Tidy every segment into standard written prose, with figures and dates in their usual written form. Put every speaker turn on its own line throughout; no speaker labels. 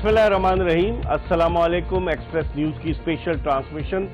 बिस्मिल्लाहिर्रहमानिर्रहीम। अस्सलाम वालेकुम। एक्सप्रेस न्यूज की स्पेशल ट्रांसमिशन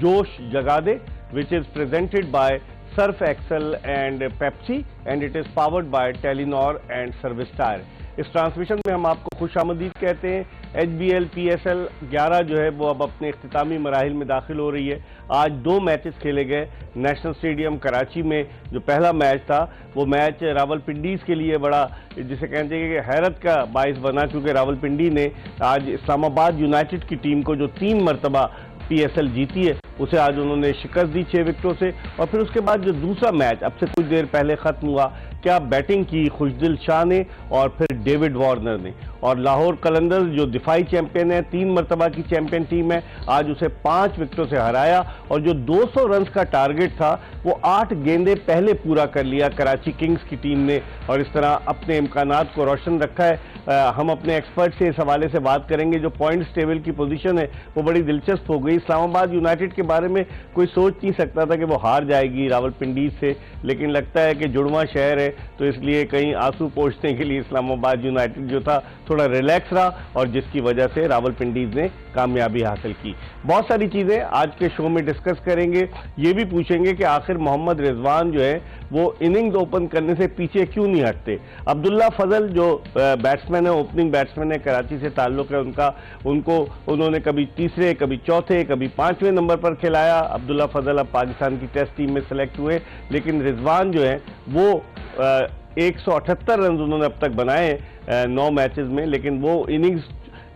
जोश जगा दे which is presented by Surf Excel and Pepsi and it is powered by Telenor and service tyre. इस ट्रांसमिशन में हम आपको खुशामदीद कहते हैं। HBL PSL 11 जो है वो अब अपने इख्तितामी मराहिल में दाखिल हो रही है। आज 2 मैचेस खेले गए नेशनल स्टेडियम कराची में। जो पहला मैच था वो मैच रावलपिंडीज के लिए बड़ा जिसे कहते हैं कि हैरत का बाइस बना, क्योंकि रावलपिंडी ने आज इस्लामाबाद यूनाइटेड की टीम को जो 3 मरतबा PSL जीती है उसे आज उन्होंने शिकस्त दी 6 विकेटों से। और फिर उसके बाद जो दूसरा मैच अब से कुछ देर पहले खत्म हुआ, क्या बैटिंग की खुशदिल शाह ने और फिर डेविड वार्नर ने। और लाहौर कलंदर्स जो दिफाई चैंपियन है, 3 मरतबा की चैंपियन टीम है, आज उसे 5 विकेटों से हराया। और जो 200 रन का टारगेट था वो 8 गेंदे पहले पूरा कर लिया कराची किंग्स की टीम ने, और इस तरह अपने इम्कानात को रोशन रखा है। हम अपने एक्सपर्ट से इस हवाले से बात करेंगे। जो पॉइंट्स टेबल की पोजीशन है वो बड़ी दिलचस्प हो गई। इस्लामाबाद यूनाइटेड के बारे में कोई सोच नहीं सकता था कि वो हार जाएगी रावलपिंडी से, लेकिन लगता है कि जुड़वा शहर है तो इसलिए कहीं आंसू पोंछने के लिए इस्लामाबाद यूनाइटेड जो था थोड़ा रिलैक्स रहा, और जिसकी वजह से रावलपिंडीज ने कामयाबी हासिल की। बहुत सारी चीजें आज के शो में डिस्कस करेंगे। ये भी पूछेंगे कि आखिर मोहम्मद रिजवान जो है वो इनिंग्स ओपन करने से पीछे क्यों नहीं हटते। अब्दुल्ला फजल जो बैट्समैन है, ओपनिंग बैट्समैन है, कराची से ताल्लुक है उनको उन्होंने कभी तीसरे, कभी चौथे, कभी 5वें नंबर पर खिलाया। अब्दुल्ला फजल अब पाकिस्तान की टेस्ट टीम में सेलेक्ट हुए, लेकिन रिजवान जो है वो 178 रन उन्होंने अब तक बनाए 9 मैचेस में, लेकिन वो इनिंग्स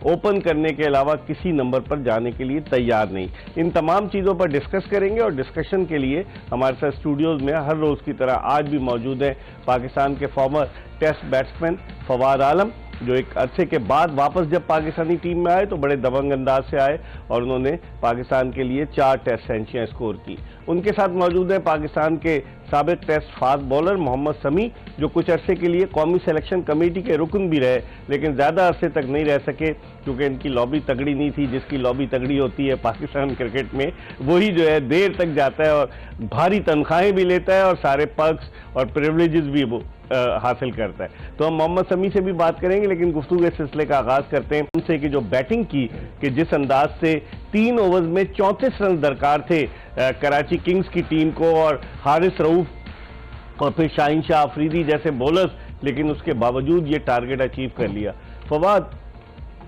ओपन करने के अलावा किसी नंबर पर जाने के लिए तैयार नहीं। इन तमाम चीज़ों पर डिस्कस करेंगे, और डिस्कशन के लिए हमारे साथ स्टूडियोज में हर रोज़ की तरह आज भी मौजूद है पाकिस्तान के फॉर्मर टेस्ट बैट्समैन फवाद आलम, जो एक अरसे के बाद वापस जब पाकिस्तानी टीम में आए तो बड़े दबंग अंदाज से आए और उन्होंने पाकिस्तान के लिए 4 टेस्ट सेंचुरियां स्कोर की। उनके साथ मौजूद है पाकिस्तान के साबिक टेस्ट फास्ट बॉलर मोहम्मद समी, जो कुछ अरसे के लिए कौमी सिलेक्शन कमेटी के रुकन भी रहे, लेकिन ज़्यादा अरसे तक नहीं रह सके क्योंकि इनकी लॉबी तगड़ी नहीं थी। जिसकी लॉबी तगड़ी होती है पाकिस्तान क्रिकेट में वही जो है देर तक जाता है और भारी तनख्वाहें भी लेता है और सारे पर्क्स और प्रिविलेजेस भी वो हासिल करता है। तो हम मोहम्मद समी से भी बात करेंगे, लेकिन गुफ्तगू के सिलसिले का आगाज करते हैं उनसे कि जो बैटिंग की कि जिस अंदाज से 3 ओवर्स में 34 रन दरकार थे कराची किंग्स की टीम को, और हारिस रऊफ और फिर शाहीन शाह अफरीदी जैसे बॉलर्स, लेकिन उसके बावजूद ये टारगेट अचीव कर लिया। फवाद,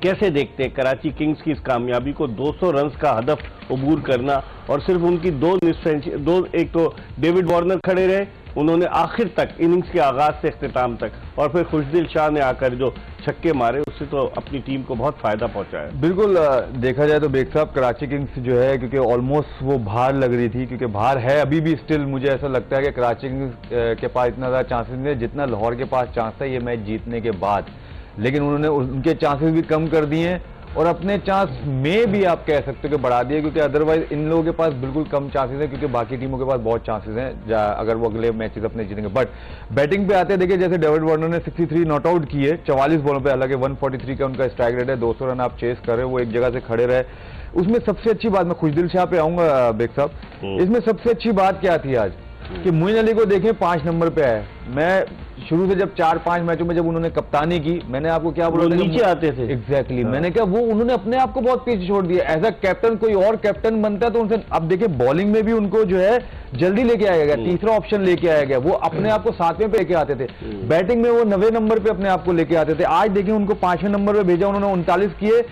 कैसे देखते हैं कराची किंग्स की इस कामयाबी को, 200 रन का हदफ अबूर करना, और सिर्फ उनकी 2 एक तो डेविड वार्नर खड़े रहे, उन्होंने आखिर तक इनिंग्स के आगाज से इख्तिताम तक, और फिर खुशदिल शाह ने आकर जो छक्के मारे उससे तो अपनी टीम को बहुत फायदा पहुंचाया।
बिल्कुल, देखा जाए तो बेग साहब कराची किंग्स जो है, क्योंकि ऑलमोस्ट वो बाहर लग रही थी, क्योंकि बाहर है अभी भी स्टिल मुझे ऐसा लगता है कि कराची किंग्स के पास इतना ज़्यादा चांसेस नहीं है जितना लाहौर के पास चांस था ये मैच जीतने के बाद, लेकिन उन्होंने उनके चांसेस भी कम कर दिए और अपने चांस में भी आप कह सकते हो कि बढ़ा दिए, क्योंकि अदरवाइज इन लोगों के पास बिल्कुल कम चांसेस हैं, क्योंकि बाकी टीमों के पास बहुत चांसेस हैं अगर वो अगले मैचेस अपने जीतेंगे। बट बैटिंग पे आते हैं, देखिए जैसे डेविड वार्नर ने 63 नॉट आउट किए 44 बॉलों पे, हालांकि 143 का उनका स्ट्राइक रेट है, 200 रन आप चेस कर रहे हो, वो एक जगह से खड़े रहे। उसमें सबसे अच्छी बात, मैं खुशदिल शाह पे आऊंगा बेग साहब, इसमें सबसे अच्छी बात क्या थी आज कि मोइन अली को देखें 5 नंबर पे आए। मैं शुरू से जब 4-5 मैचों में जब उन्होंने कप्तानी की, मैंने आपको क्या बोला,
नीचे आते थे।
एग्जैक्टली, मैंने कहा वो उन्होंने अपने आप को बहुत पीछे छोड़ दिया। एज अ कैप्टन कोई और कैप्टन बनता है तो उनसे, अब देखिए बॉलिंग में भी उनको जो है जल्दी लेके आया गया, तीसरा ऑप्शन लेके आया गया, वो अपने आप को 7वें पे लेके आते थे, बैटिंग में वो 9वें नंबर पे अपने आप को लेके आते थे। आज देखिए उनको 5वें नंबर पे भेजा, उन्होंने 39 किए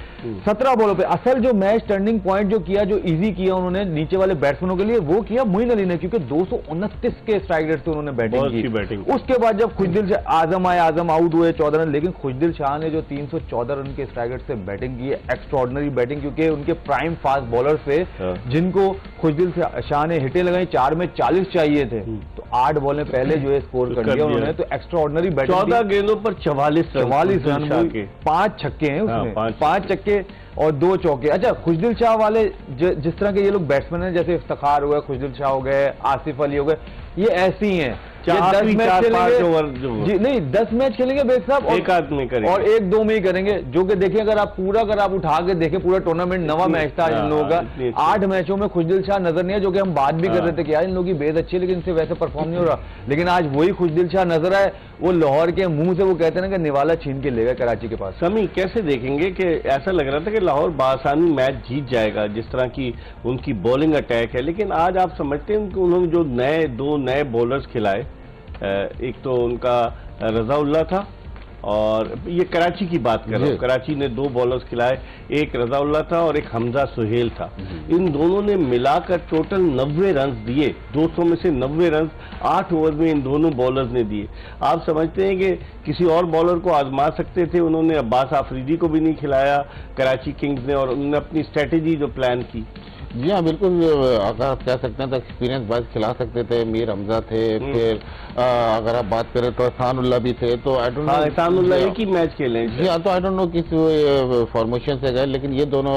17 बॉलों पे। असल जो मैच टर्निंग पॉइंट जो किया, जो इजी किया उन्होंने नीचे वाले बैट्समैनों के लिए, वो किया मोइन अली ने, क्योंकि 229 के स्ट्राइक रेट से उन्होंने बैटिंग की। उसके बाद जब खुशदिल से आजम आए, आजम आउट हुए 14 रन, लेकिन खुशदिल शाह ने जो 314 रन के स्ट्राइक रेट से बैटिंग की है, एक्स्ट्राऑर्डिनरी बैटिंग, क्योंकि उनके प्राइम फास्ट बॉलर से जिनको खुशदिल शाह ने हिटें लगाई, 4 में 40 चाहिए थे, तो 8 बॉल में पहले जो है स्कोर कर दिया उन्होंने, तो एक्स्ट्राऑर्डिनरी बैटिंग।
14 गेंदों पर 44
रन, 5 छक्के हैं उसमें, 5 छक्के और 2 चौके। अच्छा, खुशदिल शाह वाले जिस तरह के ये लोग बैट्समैन हैं, जैसे इफ्तिखार हो गए, खुशदिल शाह हो गए, आसिफ अली हो गए, ये ऐसे ही हैं
आखिरी 4-5 ओवर
जी नहीं 10 मैच खेलेंगे बेग साहब,
एक आध में करेंगे
और 1-2 में ही करेंगे। जो कि देखिए अगर आप उठा के देखें पूरा टूर्नामेंट 9वां मैच था इन लोगों का, 8 मैचों में खुशदिल शाह नजर नहीं है, जो कि हम बात भी कर रहे थे कि यार इन लोगों की बेहद अच्छी है लेकिन इनसे वैसे परफॉर्म नहीं हो रहा, लेकिन आज वही खुशदिल शाह नजर आए। वो लाहौर के मुंह से वो कहते हैं ना कि निवाला छीन के ले गए कराची के पास।
समी कैसे देखेंगे कि ऐसा लग रहा था कि लाहौर बासानी मैच जीत जाएगा जिस तरह की उनकी बॉलिंग अटैक है, लेकिन आज आप समझते हैं कि उन्होंने जो दो नए बॉलर्स खिलाए, एक तो उनका रजाउल्लाह था और ये कराची की बात कर रहा हूँ, कराची ने 2 बॉलर्स खिलाए, एक रजाउल्लाह था और एक हमजा सुहेल था। इन दोनों ने मिलाकर टोटल 90 रन दिए, 200 में से 90 रन 8 ओवर में इन दोनों बॉलर्स ने दिए। आप समझते हैं कि किसी और बॉलर को आजमा सकते थे, उन्होंने अब्बास आफरीदी को भी नहीं खिलाया कराची किंग्स ने, और उन्होंने अपनी स्ट्रेटेजी जो प्लान की।
जी हाँ बिल्कुल, अगर आप कह सकते हैं तो एक्सपीरियंस बाइज खिला सकते थे, मीर हमजा थे, फिर अगर आप बात करें तो एहसानुल्लाह भी थे, तो आई डोंट नो
एहसानुल्लाह एक ही मैच खेले
जी हाँ, तो आई डोंट नो किस फॉर्मेशन से गए, लेकिन ये दोनों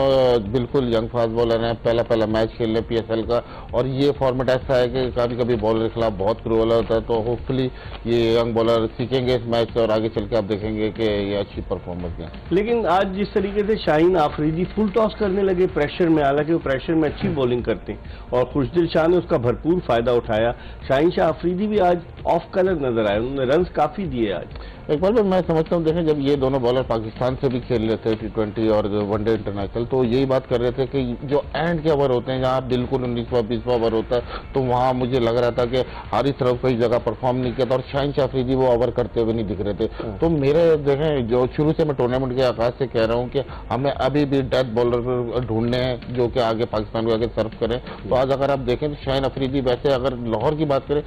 बिल्कुल यंग फास्ट बॉलर हैं, पहला मैच खेल रहे PSL का, और ये फॉर्मेट ऐसा है कि कभी कभी बॉलर के खिलाफ बहुत क्रूअल होता है, तो होपफुली ये यंग बॉलर सीखेंगे इस मैच से और आगे चल के आप देखेंगे कि ये अच्छी परफॉर्मेंस है।
लेकिन आज जिस तरीके से शाहीन आफरीदी फुल टॉस करने लगे प्रेशर में, हालांकि वो प्रेशर में अच्छी बॉलिंग करते हैं और खुशदिल शाह ने उसका भरपूर फायदा उठाया। शाहीन शाह आफरीदी भी आज ऑफ कलर नजर आए, उन्होंने रन काफी दिए आज।
एक बार मैं समझता हूँ, देखें जब ये दोनों बॉलर पाकिस्तान से भी खेल रहे थे T20 और वनडे इंटरनेशनल, तो यही बात कर रहे थे कि जो एंड के ओवर होते हैं जहाँ बिल्कुल 19वां-20वां ओवर होता है, तो वहाँ मुझे लग रहा था कि हारिस रऊफ कई जगह परफॉर्म नहीं किया था और शाहीन शाह अफरीदी वो ओवर करते हुए नहीं दिख रहे थे। तो मेरे देखें जो शुरू से मैं टूर्नामेंट के आगाज से कह रहा हूँ कि हमें अभी भी डेथ बॉलर ढूंढने हैं जो कि आगे पाकिस्तान को आगे सर्व करें। तो आज अगर आप देखें तो शाहीन अफरीदी, वैसे अगर लाहौर की बात करें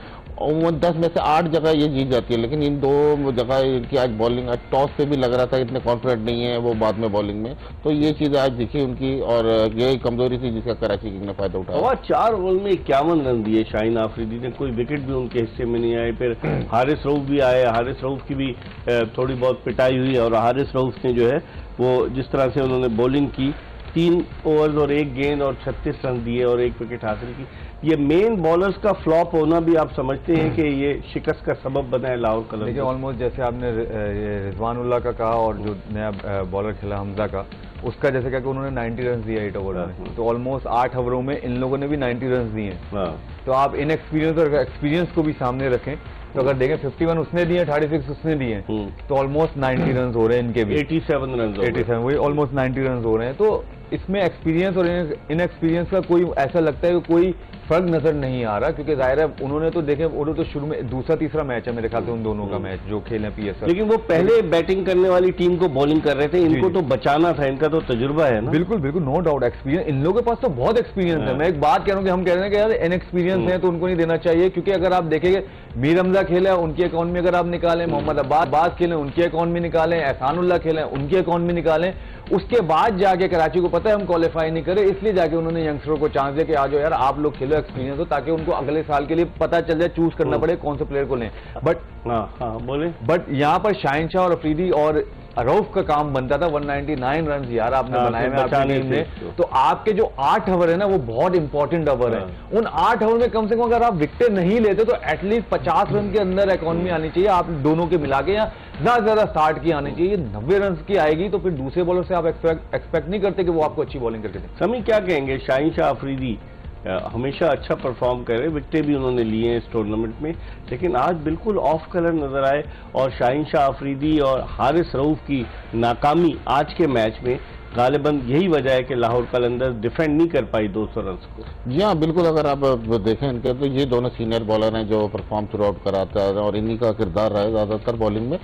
10 में से 8 जगह ये जीत जाती है, लेकिन इन 2 जगह इनकी आज बॉलिंग, टॉस पे भी लग रहा था इतने कॉन्फिडेंट नहीं है वो बाद में बॉलिंग में, तो ये चीज आज दिखी उनकी और यही कमजोरी थी जिसका कराची किंग ने फायदा उठाया।
4 ओवर में 51 रन दिए शाहीन आफरीदी ने, कोई विकेट भी उनके हिस्से में नहीं आए। फिर हारिस रऊफ भी आए, हारिस रऊफ की भी थोड़ी बहुत पिटाई हुई और हारिस रऊफ ने जो है वो जिस तरह से उन्होंने बॉलिंग की, 3 ओवर्स और 1 गेंद और 36 रन दिए और 1 विकेट हासिल की। ये मेन बॉलर्स का फ्लॉप होना भी आप समझते हैं कि ये शिकस्त का सबब बना है लाहौर कलंदर्स?
देखिए ऑलमोस्ट जैसे आपने रिजवानुल्लाह का कहा और जो नया बॉलर खेला हमजा का, उसका जैसे क्या कि उन्होंने 90 रन दिया 8 ओवर में, तो ऑलमोस्ट 8 ओवरों में इन लोगों ने भी 90 रन दिए हैं। तो आप इनएक्सपीरियंस और एक्सपीरियंस को भी सामने रखें तो अगर देखें 51 उसने दिए, 36 उसने दिए, तो ऑलमोस्ट 90 रन हो रहे हैं इनके भी,
87 रन,
87 वही ऑलमोस्ट 90 रन हो रहे हैं। तो इसमें एक्सपीरियंस और इनएक्सपीरियंस का कोई ऐसा लगता है कि कोई फर्क नजर नहीं आ रहा, क्योंकि जाहिर है उन्होंने तो देखें वो तो शुरू में दूसरा-तीसरा मैच है मेरे ख्याल से उन दोनों का मैच जो खेले PSL,
लेकिन वो पहले बैटिंग करने वाली टीम को बॉलिंग कर रहे थे, इनको तो बचाना था, इनका तो तजुर्बा है ना।
बिल्कुल बिल्कुल, नो डाउट एक्सपीरियंस इन लोगों के पास तो बहुत एक्सपीरियंस है। मैं एक बात कह रहा हूँ कि हम कह रहे हैं कि यार इनएक्सपीरियंस है तो उनको नहीं देना चाहिए, क्योंकि अगर आप देखेंगे मीर हमजा खेले उनके अकाउंट में अगर आप निकालें, मोहम्मद अब्बास खेले उनके अकाउंट में निकालें, एहसानुल्लाह खेले उनके अकाउंट में निकालें, उसके बाद जाके कराची को पता है हम क्वालिफाई नहीं करे, इसलिए जाके उन्होंने यंगस्टरों को चांस दिया कि आ जाओ यार आप लोग खेलो, एक्सपीरियंस हो, ताकि उनको अगले साल के लिए पता चल जाए, चूज करना पड़े कौन से प्लेयर को लें। बट यहाँ पर शाहीन शाह और अफरीदी और रऊफ का काम बनता था। 199 रन यार आपने बनाए हैं आपकी टीम ने, तो आपके जो 8 ओवर है ना वो बहुत इंपॉर्टेंट ओवर है। उन 8 ओवर में कम से कम अगर आप विकेट नहीं लेते तो एटलीस्ट 50 रन के अंदर इकॉनमी आनी चाहिए आप दोनों के मिला के, या ज्यादा से ज्यादा 60 की आनी चाहिए। 90 रन की आएगी तो फिर दूसरे बॉलर से आप एक्सपेक्ट नहीं करते कि वो आपको अच्छी बॉलिंग करके दें।
समी क्या कहेंगे, शाहीन शाह अफरीदी हमेशा अच्छा परफॉर्म कर रहे, विकेटें भी उन्होंने लिए हैं इस टूर्नामेंट में, लेकिन आज बिल्कुल ऑफ कलर नजर आए और शाहीन शाह अफरीदी और हारिस रऊफ की नाकामी आज के मैच में गालिबन यही वजह है कि लाहौर कलंदर्स डिफेंड नहीं कर पाई 200 रन को।
जी हाँ बिल्कुल, अगर आप देखें इनके तो ये दोनों सीनियर बॉलर हैं जो परफॉर्म थ्रू आउट कराता है और इन्हीं का किरदार रहा है ज़्यादातर बॉलिंग में।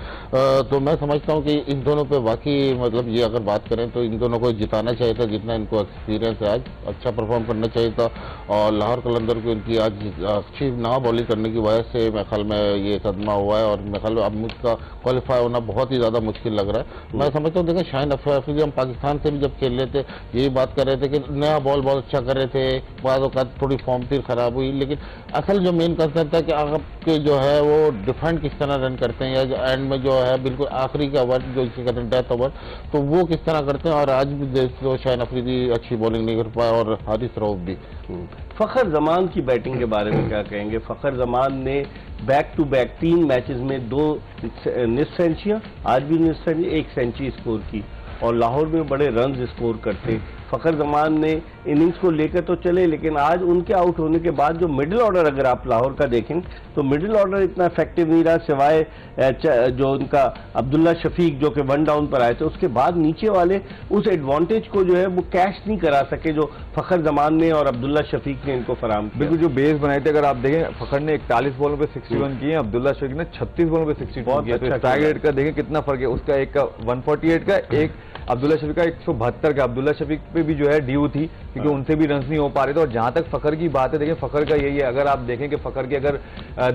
तो मैं समझता हूँ कि इन दोनों पे वाकई मतलब ये अगर बात करें तो इन दोनों को जिताना चाहिए था, जितना इनको एक्सपीरियंस है आज अच्छा परफॉर्म करना चाहिए था। और लाहौर कलंदर को इनकी आज अच्छी ना बॉलिंग करने की वजह से मेरे ख्याल में ये सदमा हुआ है और मेरे ख्याल में अब मुझका क्वालिफाई होना बहुत ही ज़्यादा मुश्किल लग रहा है। मैं समझता हूँ देखें शाहीन अफरीदी हम पाकिस्तान से भी जब खेल रहे थे यही बात कर रहे थे कि नया बॉल बहुत अच्छा कर रहे थे, बाद औकात थोड़ी फॉर्म फिर खराब हुई, लेकिन असल जो मेन कंसर्न था कि आपके जो है वो डिफेंड किस तरह रन करते हैं, या जो एंड में जो है बिल्कुल आखिरी का ओवर जो जिसे कहते हैं डेथ ओवर, तो वो किस तरह करते हैं। और आज भी देख लो शाहिन अफरीदी अच्छी बॉलिंग नहीं कर पाया और हारिस रऊफ भी।
फखर जमान की बैटिंग के बारे में क्या कहेंगे? फखर जमान ने बैक टू बैक 3 मैचेस में 2 निस्फ सेंचुरियां, आज भी निस्फ सेंचुरी, 1 सेंचुरी स्कोर की और लाहौर में बड़े रन स्कोर करते। फखर जमान ने इनिंग्स को लेकर तो चले, लेकिन आज उनके आउट होने के बाद जो मिडिल ऑर्डर अगर आप लाहौर का देखें तो मिडिल ऑर्डर इतना इफेक्टिव नहीं रहा, सिवाय जो उनका अब्दुल्ला शफीक जो कि 1 डाउन पर आए थे, उसके बाद नीचे वाले उस एडवांटेज को जो है वो कैश नहीं करा सके जो फखर जमान ने और अब्दुल्ला शफीक ने इनको फराम किया।
बिल्कुल, जो बेस बनाए थे अगर आप देखें, फखर ने 41 बॉलों पे 61 किए, अब्दुल्ला शफीक ने 36 बॉलों पे 62 किया। तो स्ट्राइक रेट का देखें कितना फर्क है, उसका एक का 148 का, एक अब्दुल्ला शफीक का 172 का। अब्दुल्ला शफीक पे भी जो है ड्यू थी क्योंकि उनसे भी रन नहीं हो पा रहे थे। और जहां तक फखर की बात है, देखिए फखर का यही है, अगर आप देखें कि फखर के अगर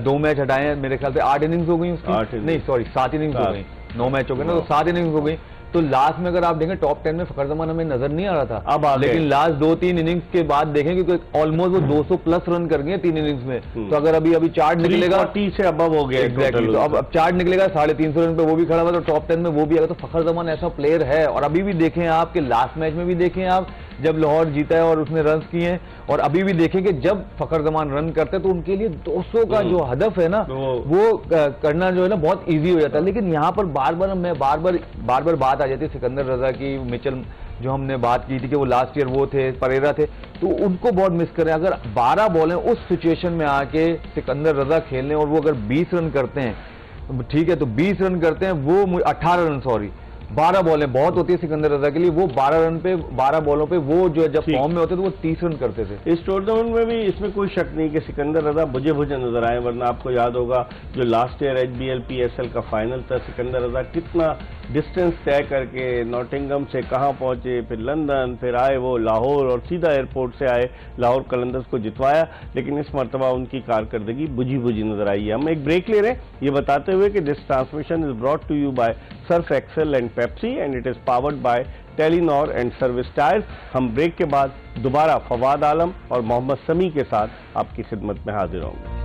2 मैच हटाए हैं, मेरे ख्याल से 8 इनिंग्स हो गई उसकी, नहीं सॉरी 7 इनिंग्स हो गई, 9 मैच हो गए ना, तो 7 इनिंग्स हो गई। तो लास्ट में अगर आप देखें टॉप 10 में फखर जमान हमें नजर नहीं आ रहा था,
अब
लेकिन लास्ट 2-3 इनिंग्स के बाद देखें क्योंकि ऑलमोस्ट वो 200 प्लस रन कर गए 3 इनिंग्स में। तो अगर अभी चार्ट निकलेगा
340 से अबव हो गया
एग्जैक्टली, तो अब चार्ट निकलेगा 350 रन पे वो भी खड़ा हुआ, तो टॉप 10 में वो भी आएगा। तो फखर जमान ऐसा प्लेयर है। और अभी भी देखें आप कि लास्ट मैच में भी देखें आप जब लाहौर जीता है और उसने रन किए हैं, और अभी भी देखें कि जब फखर जमान रन करते हैं तो उनके लिए 200 का जो हदफ है ना वो करना जो है ना बहुत इजी हो जाता है। लेकिन यहाँ पर बार बार बात आ जाती है सिकंदर रजा की, मिचेल जो हमने बात की थी कि वो लास्ट ईयर वो थे, परेरा थे, तो उनको बहुत मिस करें। अगर 12 बॉलें उस सिचुएशन में आके सिकंदर रजा खेलने और वो अगर 20 रन करते हैं, ठीक है, तो 20 रन करते हैं वो 18 रन, सॉरी 12 बॉलें बहुत होती है सिकंदर रजा के लिए, वो 12 रन पे 12 बॉलों पे वो जो जब फॉर्म में होते तो वो 30 रन करते थे।
इस टूर्नामेंट में भी इसमें कोई शक नहीं कि सिकंदर रजा बुझे नजर आए, वरना आपको याद होगा जो लास्ट ईयर HBL PSL का फाइनल था, सिकंदर रजा कितना डिस्टेंस तय करके नॉटिंगम से कहां पहुंचे, फिर लंदन, फिर आए वो लाहौर और सीधा एयरपोर्ट से आए लाहौर कलंदर्स को जितवाया। लेकिन इस मरतबा उनकी कारकर्दगी बुझी नजर आई है। हम एक ब्रेक ले रहे हैं ये बताते हुए कि this transmission is brought to you by Surf Excel and Pepsi and it is powered by Telenor and Service Tyres. हम ब्रेक के बाद दोबारा फवाद आलम और मोहम्मद समी के साथ आपकी खिदमत में हाजिर होंगे।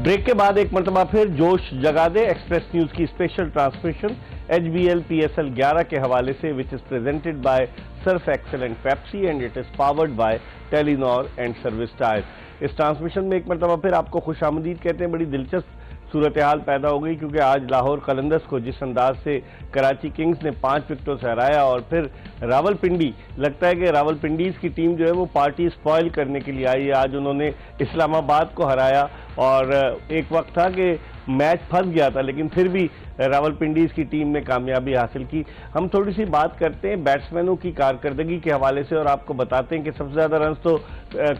ब्रेक के बाद एक मरतबा फिर जोश जगा दे एक्सप्रेस न्यूज की स्पेशल ट्रांसमिशन HBL PSL 11 के हवाले से, which is presented by Surf Excel and Pepsi and it is powered by Telenor and Service Tyres. इस ट्रांसमिशन में एक मरतबा फिर आपको खुशामदीद कहते हैं। बड़ी दिलचस्प सूरत हाल पैदा हो गई क्योंकि आज लाहौर कलंदर्स को जिस अंदाज से कराची किंग्स ने 5 विकेटों से हराया, और फिर रावलपिंडी, लगता है कि रावलपिंडीज की टीम जो है वो पार्टी स्पॉइल करने के लिए आई है। आज उन्होंने इस्लामाबाद को हराया और एक वक्त था कि मैच फंस गया था, लेकिन फिर भी रावलपिंडीज की टीम ने कामयाबी हासिल की। हम थोड़ी सी बात करते हैं बैट्समैनों की कारकर्दगी के हवाले से और आपको बताते हैं कि सबसे ज्यादा रन तो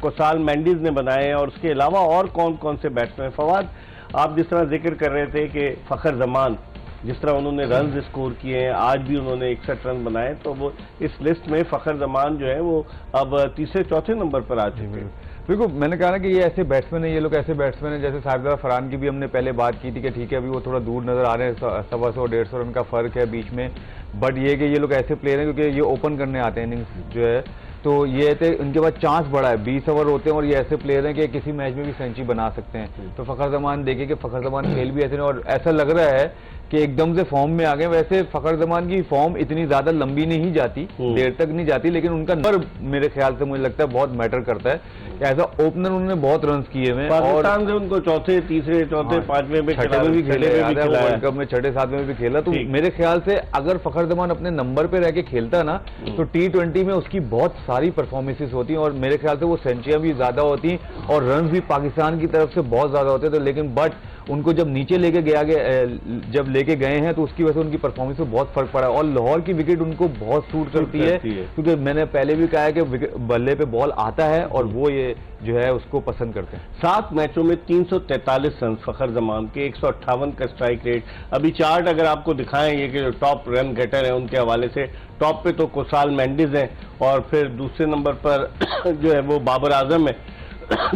कोसाल मेंडिस ने बनाए हैं, और उसके अलावा और कौन कौन से बैट्समैन। फवाद, आप जिस तरह जिक्र कर रहे थे कि फखर जमान जिस तरह उन्होंने रन स्कोर किए हैं, आज भी उन्होंने 61 रन बनाए, तो वो इस लिस्ट में फखर जमान जो है वो अब तीसरे-चौथे नंबर पर आ चुके हैं।
बिल्कुल, मैंने कहा ना कि ये ऐसे बैट्समैन है, ये लोग ऐसे बैट्समैन है जैसे साहिबजादा फरहान की भी हमने पहले बात की थी कि ठीक है अभी वो थोड़ा दूर नजर आ रहे हैं, 125-150 रन का फर्क है बीच में, बट ये कि ये लोग ऐसे प्लेयर हैं क्योंकि ये ओपन करने आते हैं इनिंग्स जो है, तो ये थे उनके पास चांस बड़ा है, 20 ओवर होते हैं और ये ऐसे प्लेयर हैं कि किसी मैच में भी सेंचुरी बना सकते हैं। तो फखर जमान देखिए कि फखर जमान खेल भी ऐसे नहीं, और ऐसा लग रहा है कि एकदम से फॉर्म में आ गए। वैसे फखर जमान की फॉर्म इतनी ज्यादा लंबी नहीं जाती, देर तक नहीं जाती, लेकिन उनका नंबर मेरे ख्याल से मुझे लगता है बहुत मैटर करता है। एज अ ओपनर उन्होंने बहुत रन किए हुए
और उनको चौथे, तीसरे, चौथे, पांचवें में
छठे में भी खेले, वर्ल्ड कप में 6-7 में भी खेला। तो मेरे ख्याल से अगर फखर जमान अपने नंबर पे रह के खेलता ना तो T20 में उसकी बहुत सारी परफॉर्मेंसेस होती, और मेरे ख्याल से वो सेंचुरियां भी ज्यादा होती और रन भी पाकिस्तान की तरफ से बहुत ज्यादा होते। तो लेकिन बट उनको जब नीचे लेके जब लेके गए हैं तो उसकी वजह से उनकी परफॉर्मेंस में बहुत फर्क पड़ा है, और लाहौर की विकेट उनको बहुत सूट करती है क्योंकि मैंने पहले भी कहा है कि बल्ले पे बॉल आता है और वो ये जो है उसको पसंद करते हैं।
7 मैचों में 343 रन फखर जमान के, 158 का स्ट्राइक रेट। अभी चार्ट अगर आपको दिखाएं ये कि जो टॉप रन गेटर है उनके हवाले से, टॉप पे तो कोसाल मेंडिस है और फिर दूसरे नंबर पर जो है वो बाबर आजम है।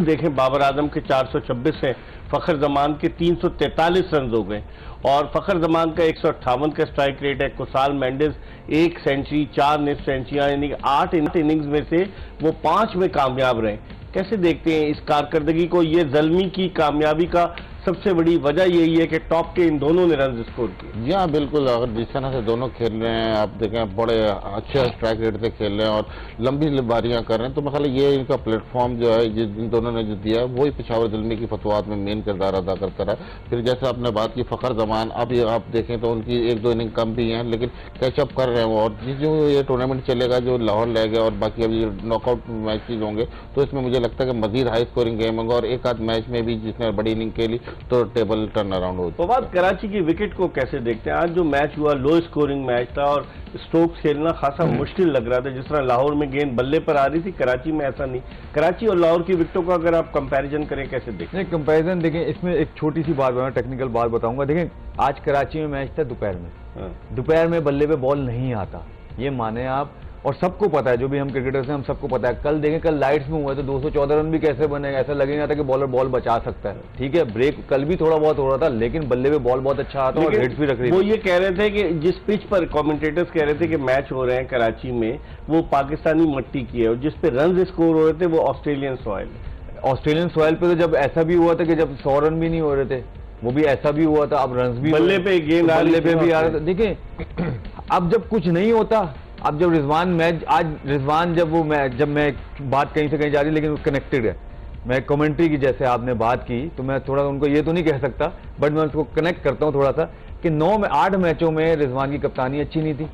देखें बाबर आजम के 426 हैं, फखर जमान के 343 रन हो गए और फखर जमान का 158 का स्ट्राइक रेट है। कुसाल मेंडिस 1 सेंचुरी 4 निफ सेंचुरियां यानी 8 इनिंग्स में से वो 5 में कामयाब रहे। कैसे देखते हैं इस कारकर्दगी को? ये ज़ल्मी की कामयाबी का सबसे बड़ी वजह यही है कि टॉप के इन दोनों ने रन स्कोर किए।
जी हाँ, बिल्कुल। अगर जिस तरह से दोनों खेल रहे हैं, आप देखें बड़े अच्छे स्ट्राइक रेट से खेल रहे हैं और लंबी बारियां कर रहे हैं, तो मैं ख्याल ये इनका प्लेटफॉर्म जो है जिन दोनों ने जो दिया है वही पेशावर ज़ल्मी की फतवात में मेन किरदार अदा करता रहा। फिर जैसे आपने बात की फखर जमान, अब ये आप देखें तो उनकी 1-2 इनिंग कम भी हैं लेकिन कैचअप कर रहे हैं वो। और जो ये टूर्नामेंट चलेगा, जो लाहौर ले गए और बाकी अभी नॉकआउट मैचेज होंगे, तो इसमें मुझे लगता है कि मजीद हाई स्कोरिंग गेम होगा और एक आध मैच में भी जिसने बड़ी इनिंग खेली तो टेबल टर्न अराउंड हो।
तो बात कराची की विकेट को कैसे देखते हैं? आज जो मैच हुआ लो स्कोरिंग मैच था और स्ट्रोक्स खेलना खासा मुश्किल लग रहा था। जिस तरह लाहौर में गेंद बल्ले पर आ रही थी, कराची में ऐसा नहीं। कराची और लाहौर की विकेटों का अगर आप कंपैरिजन करें, कैसे देखते हैं?
कंपैरिजन देखें, इसमें एक छोटी सी बात बताऊं, टेक्निकल बात बताऊंगा। देखें, आज कराची में मैच था दोपहर में। दोपहर में बल्ले पे बॉल नहीं आता, ये माने आप, और सबको पता है, जो भी हम क्रिकेटर्स हैं हम सबको पता है। कल देखें, कल लाइट्स में हुआ तो 214 रन भी कैसे बनेगा? ऐसा लगेगा था कि बॉलर बॉल बचा सकता है। ठीक है, ब्रेक कल भी थोड़ा बहुत हो रहा था लेकिन बल्ले पे बॉल बहुत अच्छा आता है और हिट्स भी रख रही थी।
वो ये कह रहे थे कि जिस पिच पर कमेंटेटर्स कह रहे थे कि मैच हो रहे हैं कराची में, वो पाकिस्तानी मिट्टी की है और जिस पे रन स्कोर हो रहे थे वो ऑस्ट्रेलियन सॉइल है।
ऑस्ट्रेलियन सॉइल पे तो जब ऐसा भी हुआ था कि जब 100 रन भी नहीं हो रहे थे, वो भी ऐसा भी हुआ था। अब रन भी
बल्ले पे गेंद
बल्ले पे भी आ रहा था। देखिए, अब जब कुछ नहीं होता, अब जब रिजवान मैच, आज रिजवान जब मैं बात कहीं से कहीं जा रही लेकिन कनेक्टेड है, मैं कमेंट्री की जैसे आपने बात की तो मैं थोड़ा उनको ये तो नहीं कह सकता, बट मैं उसको कनेक्ट करता हूं थोड़ा सा कि 8 मैचों में रिजवान की कप्तानी अच्छी नहीं थी।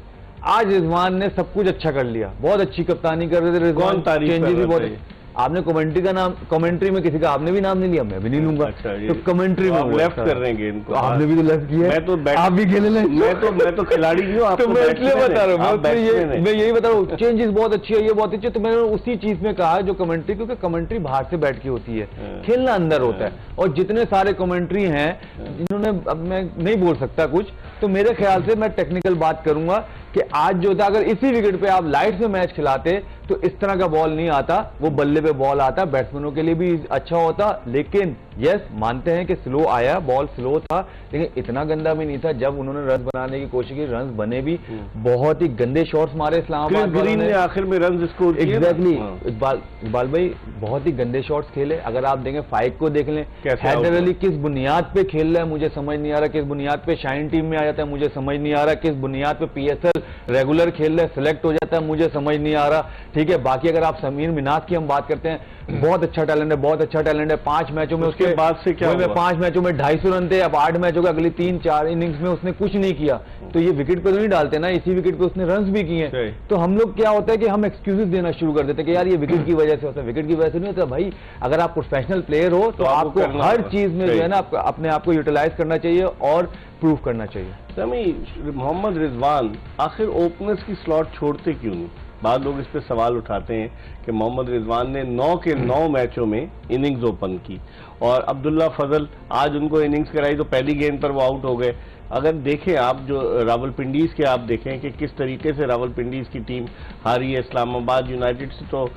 आज रिजवान ने सब कुछ अच्छा कर लिया, बहुत अच्छी कप्तानी कर रहे थे रिजवान, चेंजेस भी बहुत। आपने कमेंट्री में किसी का आपने भी नाम नहीं लिया, मैं भी नहीं लूंगा।
अच्छा,
तो कमेंट्री में
लेफ्ट कर रहे हैं इनको।
आपने भी तो लेफ्ट किया,
मैं तो
आप भी खेले।
मैं तो खिलाड़ी नहीं हूँ,
तो मैं इसलिए बता रहा हूँ, मैं यही बता रहा हूँ, चेंजेस बहुत अच्छी है, ये बहुत अच्छी है। तो मैंने उसी चीज में कहा जो कमेंट्री, क्योंकि कमेंट्री बाहर से बैठ के होती है, खेलना अंदर होता है। और जितने सारे कमेंट्री हैं जिन्होंने, अब मैं नहीं बोल सकता कुछ, तो मेरे ख्याल से मैं टेक्निकल बात करूंगा कि आज जो था, अगर इसी विकेट पे आप लाइट्स में मैच खिलाते तो इस तरह का बॉल नहीं आता, वो बल्ले पे बॉल आता, बैट्समैनों के लिए भी अच्छा होता। लेकिन यस, मानते हैं कि स्लो आया, बॉल स्लो था, लेकिन इतना गंदा भी नहीं था। जब उन्होंने रन बनाने की कोशिश की, रन बने भी, बहुत ही गंदे शॉट्स मारे इस्लामाबाद
ग्रीन ने आखिर में रन स्कोर किए।
एग्जैक्टली, इकबाल भाई बहुत ही गंदे शॉट्स खेले। अगर आप देखें फाइक को देख लें, हैदर अली किस बुनियाद पे खेल रहा है मुझे समझ नहीं आ रहा, किस बुनियाद पे शाइन टीम में आ जाता है मुझे समझ नहीं आ रहा, किस बुनियाद पे PSL रेगुलर खेल रहा है, सिलेक्ट हो जाता है मुझे समझ नहीं आ रहा। ठीक है, बाकी अगर आप समीर मिनाज की हम बात करते हैं, बहुत अच्छा टैलेंट है, बहुत अच्छा टैलेंट है। 5 मैचों में उसके
बाद से क्या हुआ?
5 मैचों में 250 रन थे, अब 8 मैचों के अगली 3-4 इनिंग्स में उसने कुछ नहीं किया। तो ये विकेट पे तो नहीं डालते ना, इसी विकेट पे उसने रन भी किए। तो हम लोग क्या होता है कि हम एक्सक्यूजेस देना शुरू कर देते हैं कि यार ये विकेट की वजह से होता है। विकेट की वजह से नहीं होता भाई। अगर आप प्रोफेशनल प्लेयर हो तो आपको हर चीज में जो है ना अपने आप को यूटिलाइज करना चाहिए और प्रूव करना चाहिए।
समी, मोहम्मद रिजवान आखिर ओपनर्स की स्लॉट छोड़ते क्यों नहीं? बाद लोग इस पे सवाल उठाते हैं कि मोहम्मद रिजवान ने 9 के 9 मैचों में इनिंग्स ओपन की और अब्दुल्ला फजल आज उनको इनिंग्स कराई तो पहली गेंद पर वो आउट हो गए। अगर देखें आप जो रावलपिंडीज के, आप देखें कि किस तरीके से रावलपिंडीज की टीम हारी है। इस्लामाबाद यूनाइटेड से तो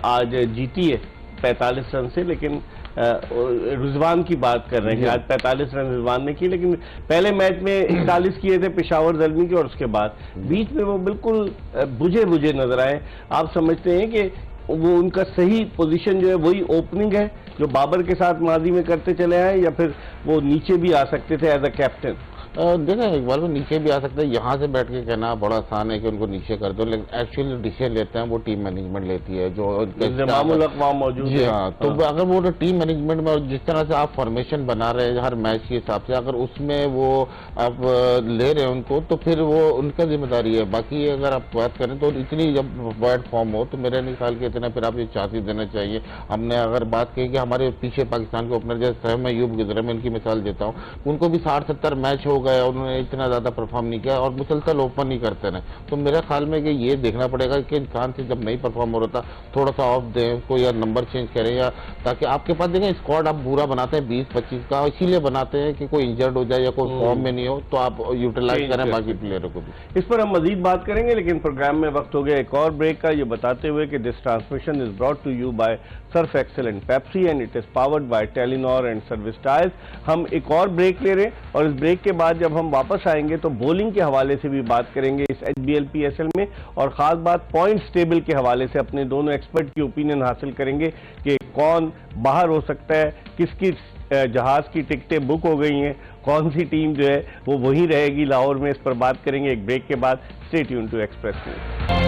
आज जीती है 45 रन से, लेकिन रिजवान की बात कर रहे हैं कि आज 45 रन रिजवान ने किए, लेकिन पहले मैच में 41 किए थे पेशावर ज़ल्मी के और उसके बाद बीच में वो बिल्कुल बुझे नजर आए। आप समझते हैं कि वो उनका सही पोजीशन जो है वही ओपनिंग है जो बाबर के साथ माजी में करते चले आए, या फिर वो नीचे भी आ सकते थे एज अ कैप्टन?
देखें, एक बार वो नीचे भी आ सकता है। यहाँ से बैठ के कहना बड़ा आसान है कि उनको नीचे कर दो, लेकिन एक्चुअली डिसीजन लेते हैं वो टीम मैनेजमेंट लेती है, जो
मौजूद है।
जी हाँ, तो अगर वो टीम मैनेजमेंट में, और जिस तरह से आप फॉर्मेशन बना रहे हैं हर मैच के हिसाब से, अगर उसमें वो आप ले रहे हैं उनको, तो फिर वो उनका जिम्मेदारी है। बाकी अगर आप बात करें तो इतनी जब बैड फॉर्म हो तो मेरे नहीं ख्याल के इतना फिर आप ये चांसेस देना चाहिए। हमने अगर बात की कि हमारे पीछे पाकिस्तान के ओपनर जैसे सहम अयूब गुजरे, मैं इनकी मिसाल देता हूँ, उनको भी 60-70 मैच हो गए, उन्होंने इतना ज्यादा परफॉर्म नहीं किया और मुसलसल ओपन ही करते रहे। तो मेरे ख्याल में कि ये देखना पड़ेगा कि कौन से जब नहीं परफॉर्म हो रहा था थोड़ा सा ऑफ दें कोई, या नंबर चेंज करें, या ताकि आपके पास देखें स्क्वाड आप पूरा बनाते हैं 20-25 का, इसीलिए बनाते हैं कि कोई इंजर्ड हो जाए या कोई फॉर्म में नहीं हो तो आप यूटिलाइज करें बाकी प्लेयरों को भी।
इस पर हम मजीद बात करेंगे, लेकिन प्रोग्राम में वक्त हो गया एक और ब्रेक का, ये बताते हुए कि this transmission is brought to you by Surf Excel and Pepsi and it is powered by Telenor and Service Tyres. हम एक और ब्रेक ले रहे हैं और इस ब्रेक के बाद जब हम वापस आएंगे तो बॉलिंग के हवाले से भी बात करेंगे इस HBL PSL में, और खास बात पॉइंट्स टेबल के हवाले से अपने दोनों एक्सपर्ट की ओपिनियन हासिल करेंगे कि कौन बाहर हो सकता है, किसकी जहाज की टिकटें बुक हो गई हैं, कौन सी टीम जो है वो वहीं रहेगी लाहौर में। इस पर बात करेंगे एक ब्रेक के बाद। Stay tune to Express News.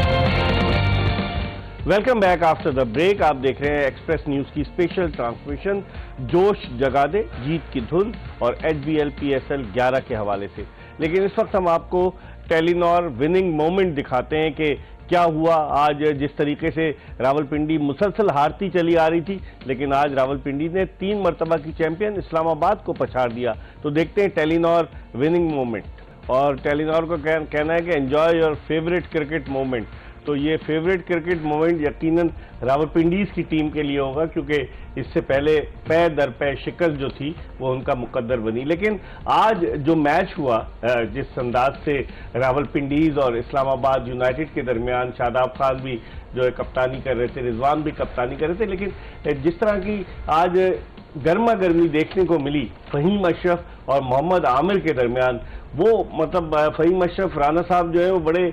Welcome back after the break. आप देख रहे हैं एक्सप्रेस न्यूज की स्पेशल ट्रांसमिशन जोश जगा दे, जीत की धुन और HBL PSL 11 के हवाले से। लेकिन इस वक्त हम आपको टेलीनॉर विनिंग मोमेंट दिखाते हैं कि क्या हुआ आज। जिस तरीके से रावलपिंडी मुसलसल हारती चली आ रही थी, लेकिन आज रावलपिंडी ने 3 मरतबा की चैंपियन इस्लामाबाद को पछाड़ दिया। तो देखते हैं टेलीनॉर विनिंग मोमेंट, और टेलीनॉर को कहना है कि enjoy your favourite cricket moment. तो ये फेवरेट क्रिकेट मोमेंट यकीनन रावलपिंडीज की टीम के लिए होगा, क्योंकि इससे पहले पै दर पै शिकस्त जो थी वो उनका मुकद्दर बनी। लेकिन आज जो मैच हुआ, जिस अंदाज से रावलपिंडीज और इस्लामाबाद यूनाइटेड के दरमियान, शादाब खान भी जो है कप्तानी कर रहे थे, रिजवान भी कप्तानी कर रहे थे, लेकिन जिस तरह की आज गर्मा गर्मी देखने को मिली फहीम अशरफ और मोहम्मद आमिर के दरमियान, वो मतलब फहीम अशरफ राना साहब जो है वो बड़े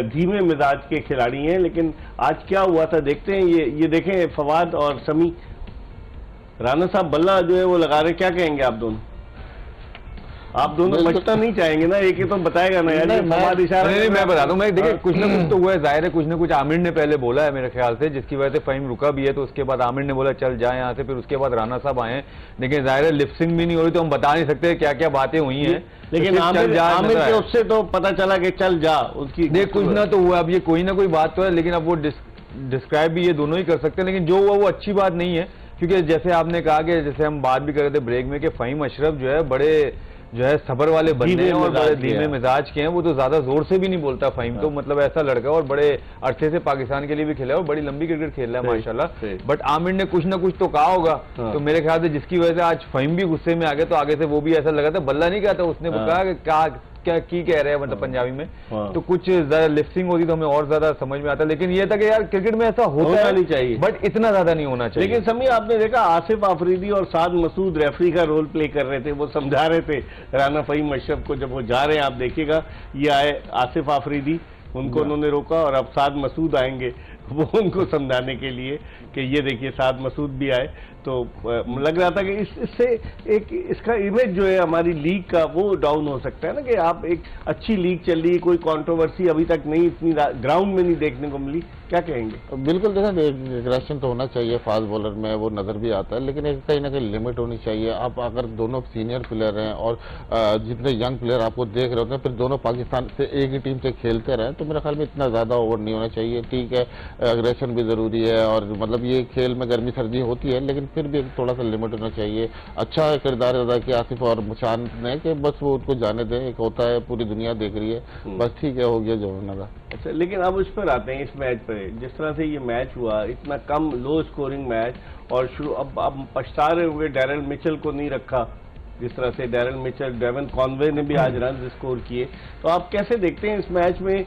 धीमे मिजाज के खिलाड़ी हैं। लेकिन आज क्या हुआ था देखते हैं। ये देखें फवाद और समी, राना साहब बल्ला जो है वो लगा रहे, क्या कहेंगे आप दोनों? आप दोनों बचना नहीं चाहेंगे ना, एक ही तो बताएगा ना यार।
नहीं, मैं बता दूं, मैं देखिए कुछ ना कुछ तो हुआ है, जाहिर है कुछ ना कुछ आमिर ने पहले बोला है मेरे ख्याल से, जिसकी वजह से फहीम रुका भी है। तो उसके बाद आमिर ने बोला चल जा यहाँ से, फिर उसके बाद राना साहब आए। लेकिन जाहिर है लिपसिंग भी नहीं हो रही, तो हम बता नहीं सकते क्या क्या बातें हुई हैं।
लेकिन आमिर के उससे तो पता चला कि चल जा, उसकी
देख कुछ ना तो हुआ। अब ये कोई ना कोई बात तो है, लेकिन अब वो डिस्क्राइब भी ये दोनों ही कर सकते हैं। लेकिन जो हुआ वो अच्छी बात नहीं है, क्योंकि जैसे आपने कहा कि जैसे हम बात भी कर रहे थे ब्रेक में कि फहीम अशरफ जो है बड़े जो है सबर वाले बंदे हैं और बड़े धीमे मिजाज के हैं। वो तो ज्यादा जोर से भी नहीं बोलता फहीम, तो मतलब ऐसा लड़का और बड़े अरसे से पाकिस्तान के लिए भी खेला है और बड़ी लंबी क्रिकेट खेल रहा है माशाल्लाह। बट आमिर ने कुछ ना कुछ तो कहा होगा, तो मेरे ख्याल से जिसकी वजह से आज फहीम भी गुस्से में आ गया। तो आगे से वो भी ऐसा लगा था बल्ला नहीं कहा था, उसने कहा कि क्या की कह रहे हैं मतलब पंजाबी में। तो कुछ ज्यादा लिफ्टिंग होती तो हमें और ज्यादा समझ में आता। लेकिन ये था कि यार क्रिकेट में ऐसा होता नहीं चाहिए, बट इतना ज्यादा नहीं होना चाहिए।
लेकिन समी आपने देखा आसिफ आफरीदी और साद मसूद रेफरी का रोल प्ले कर रहे थे, वो समझा रहे थे राना फहीम अशरफ को। जब वो जा रहे हैं आप देखिएगा, ये आए आसिफ आफरीदी, उनको उन्होंने रोका, और अब साद मसूद आएंगे वो उनको समझाने के लिए कि ये देखिए साद मसूद भी आए। तो लग रहा था कि इससे एक इसका इमेज जो है हमारी लीग का वो डाउन हो सकता है ना, कि आप एक अच्छी लीग चल रही, कोई कंट्रोवर्सी अभी तक नहीं, इतनी ग्राउंड में नहीं देखने को मिली। क्या कहेंगे?
बिल्कुल देखा, एग्रेशन तो होना चाहिए फास्ट बॉलर में, वो नजर भी आता है, लेकिन एक कहीं ना कहीं लिमिट होनी चाहिए। आप अगर दोनों सीनियर प्लेयर हैं और जितने यंग प्लेयर आपको देख रहे होते हैं, फिर दोनों पाकिस्तान से एक ही टीम से खेलते रहे, तो मेरे ख्याल में इतना ज्यादा ओवर नहीं होना चाहिए। ठीक है, एग्रेशन भी जरूरी है और मतलब ये खेल में गर्मी सर्दी होती है, लेकिन फिर भी थोड़ा सा लिमिट होना चाहिए। अच्छा किरदार अदा किया आसिफ और मुशान ने कि बस वो उनको जाने दें, एक होता है पूरी दुनिया देख रही है, बस ठीक है, हो गया जो होना था।
अच्छा, लेकिन अब उस पर आते हैं, इस मैच पर जिस तरह से ये मैच हुआ, इतना कम लो स्कोरिंग मैच, और अब पछता रहे होंगे डैरल मिचेल को नहीं रखा, जिस तरह से डैरल मिचेल, डेवन कॉनवे ने भी आज रन स्कोर किए। तो आप कैसे देखते हैं इस मैच में?